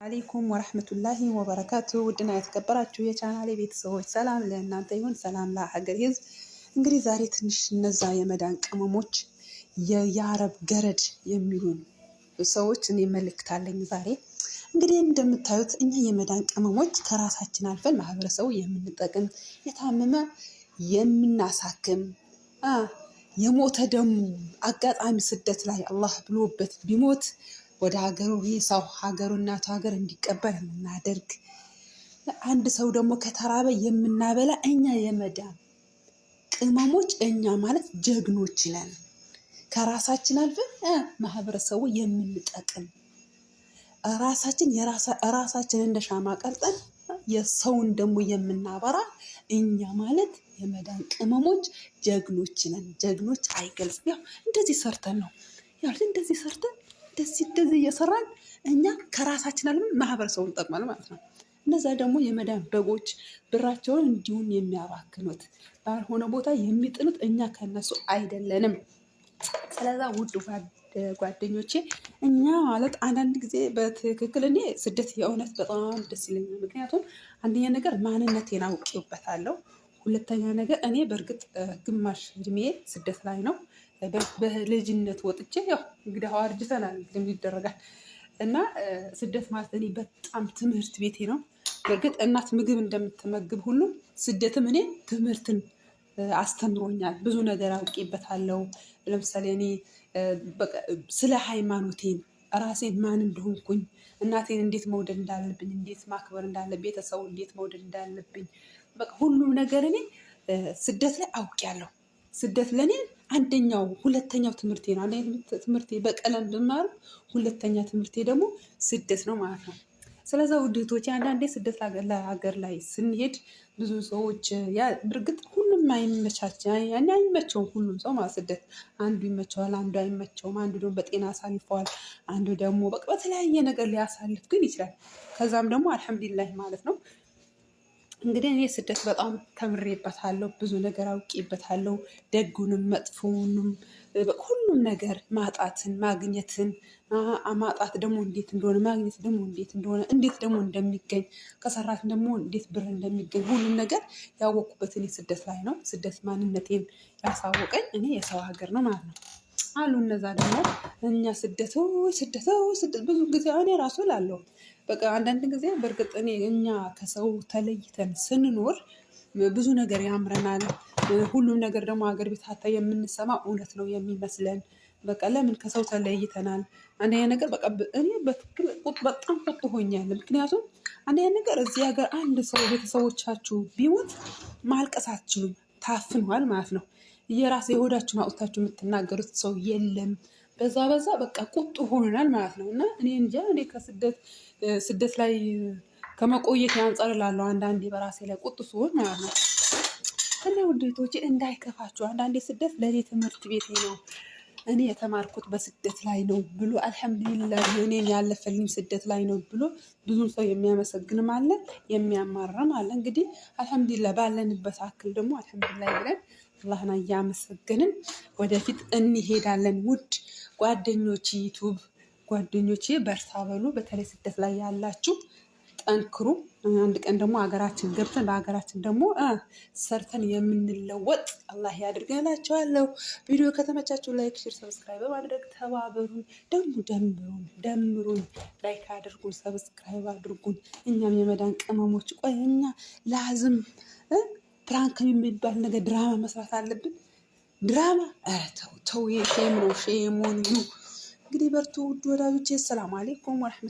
አለይኩም ወራህመቱላሂ ወበረካቱ ውድና የተከበራችሁ የቻናሌ ቤተሰቦች ሰላም ለእናንተ ይሁን፣ ሰላም ለሀገር ሕዝብ። እንግዲህ ዛሬ ትንሽ እነዛ የመዳን ቅመሞች የአረብ ገረድ የሚሆኑ ሰዎች እኔ መልእክት አለኝ ዛሬ። እንግዲህ እንደምታዩት እኛ የመዳን ቅመሞች ከራሳችን አልፈን ማህበረሰቡ የምንጠቅም፣ የታመመ የምናሳክም፣ የሞተ ደግሞ አጋጣሚ ስደት ላይ አላህ ብሎበት ቢሞት ወደ ሀገሩ ሰው ሀገሩ እናቱ ሀገር እንዲቀበል የምናደርግ፣ አንድ ሰው ደግሞ ከተራበ የምናበላ እኛ የመዳን ቅመሞች እኛ ማለት ጀግኖች ነን። ከራሳችን አልፈን ማህበረሰቡ የምንጠቅም ራሳችን እንደ ሻማ ቀልጠን የሰውን ደግሞ የምናበራ እኛ ማለት የመዳን ቅመሞች ጀግኖች ነን። ጀግኖች አይገልጽም። ያው እንደዚህ ሰርተን ነው እንደዚህ ሰርተን እንደዚህ እየሰራን እኛ ከራሳችን አልፈን ማህበረሰቡን እንጠቅማለን ማለት ነው። እነዛ ደግሞ የመዳን በጎች ብራቸውን እንዲሁም የሚያባክኑት ባልሆነ ቦታ የሚጥሉት እኛ ከነሱ አይደለንም። ስለዛ ውድ ጓደኞቼ እኛ ማለት አንዳንድ ጊዜ በትክክል እኔ ስደት የእውነት በጣም ደስ ይለኛል። ምክንያቱም አንደኛ ነገር ማንነቴን አውቄበታለሁ። ሁለተኛ ነገር እኔ በእርግጥ ግማሽ እድሜ ስደት ላይ ነው። በልጅነት ወጥቼ ያው እንግዲህ አርጅተናል ይደረጋል እና ስደት ማለት እኔ በጣም ትምህርት ቤቴ ነው። በእርግጥ እናት ምግብ እንደምትመግብ ሁሉ ስደትም እኔ ትምህርትን አስተምሮኛል። ብዙ ነገር አውቄበታለሁ። ለምሳሌ እኔ ስለ ሃይማኖቴን ራሴን ማን እንደሆንኩኝ፣ እናቴን እንዴት መውደድ እንዳለብኝ፣ እንዴት ማክበር እንዳለብኝ፣ ቤተሰቡ እንዴት መውደድ እንዳለብኝ በቃ ሁሉም ነገር እኔ ስደት ላይ አውቄያለሁ። ስደት ለእኔ ሁለተኛው ትምህርቴ ነው። አንደኛ ትምህርቴ በቀለም ብማር፣ ሁለተኛ ትምህርቴ ደግሞ ስደት ነው ማለት ነው። ስለዛ ውዴቶቼ አንዳንዴ ስደት ሀገር ላይ ስንሄድ ብዙ ሰዎች በእርግጥ ሁሉም አይመቸውም። ሁሉም ሰው ማለት ስደት አንዱ ይመቸዋል፣ አንዱ አይመቸውም። አንዱ ደግሞ በጤና አሳልፈዋል፣ አንዱ ደግሞ በቃ በተለያየ ነገር ሊያሳልፍ ግን ይችላል። ከዛም ደግሞ አልሐምዱሊላህ ማለት ነው። እንግዲህ እኔ ስደት በጣም ተምሬበታለሁ። ብዙ ነገር አውቄበታለሁ። ደጉንም መጥፎውንም ሁሉም ነገር ማጣትን ማግኘትን፣ ማጣት ደግሞ እንዴት እንደሆነ፣ ማግኘት ደግሞ እንዴት እንደሆነ፣ እንዴት ደግሞ እንደሚገኝ፣ ከሰራት ደግሞ እንዴት ብር እንደሚገኝ ሁሉም ነገር ያወቅኩበት እኔ ስደት ላይ ነው። ስደት ማንነቴን ያሳወቀኝ እኔ የሰው ሀገር ነው ማለት ነው አሉ። እነዛ ደግሞ እኛ ስደት ብዙ ጊዜ እኔ ራሱ እላለሁ በቃ አንዳንድ ጊዜ በእርግጥ እኛ ከሰው ተለይተን ስንኖር ብዙ ነገር ያምረናል። ሁሉም ነገር ደግሞ ሀገር ቤት ሀታ የምንሰማ እውነት ነው የሚመስለን። በቃ ለምን ከሰው ተለይተናል? አንደኛ ነገር በቃ እኔ በጣም ቁጡ ሆኛለሁ። ምክንያቱም አንደኛ ነገር እዚህ ሀገር አንድ ሰው ቤተሰቦቻችሁ ቢሞት ማልቀስ አትችሉም፣ ታፍነዋል ማለት ነው። የሆዳችሁን አውጥታችሁ የምትናገሩት ሰው የለም። በዛ በቃ ቁጡ ሆነናል ማለት ነው። እና እኔ እንጃ እኔ ስደት ላይ ከመቆየት አንጻር እላለሁ አንዳንዴ በራሴ ላይ ቁጡ ስሆን ማለት ነው። እና ውዴቶቼ እንዳይከፋችሁ፣ አንዳንዴ ስደት ለእኔ ትምህርት ቤቴ ነው። እኔ የተማርኩት በስደት ላይ ነው ብሎ አልሐምዱሊላህ እኔን ያለፈልኝ ስደት ላይ ነው ብሎ ብዙ ሰው የሚያመሰግንም አለ፣ የሚያማርም አለ። እንግዲህ አልሐምዱሊላህ ባለንበት አክል ደግሞ አልሐምዱሊላህ ብለን አላህን እያመሰገንን ወደፊት እንሄዳለን። ውድ ጓደኞቼ ዩቱብ ጓደኞቼ በርታ በሉ። በተለይ ስደት ላይ ያላችሁ ጠንክሩ። አንድ ቀን ደግሞ ሀገራችን ገብተን በሀገራችን ደግሞ ሰርተን የምንለወጥ አላህ ያድርገን እላቸዋለሁ። ቪዲዮ ከተመቻችሁ ላይክ፣ ሼር፣ ሰብስክራይብ በማድረግ ተባበሩን። ደግሞ ደምሩን፣ ላይክ አድርጉን፣ ሰብስክራይብ አድርጉን። እኛም የመዳን ቅመሞች ቆይ እኛ ላዝም ፕራንክ የሚባል ነገር ድራማ መስራት አለብን። ድራማ ተው ሼም ነው። ሼም ኦን ዩ። እንግዲህ በርቱ ውድ ወዳጆቼ። ሰላም አለይኩም ወራህመቱላሂ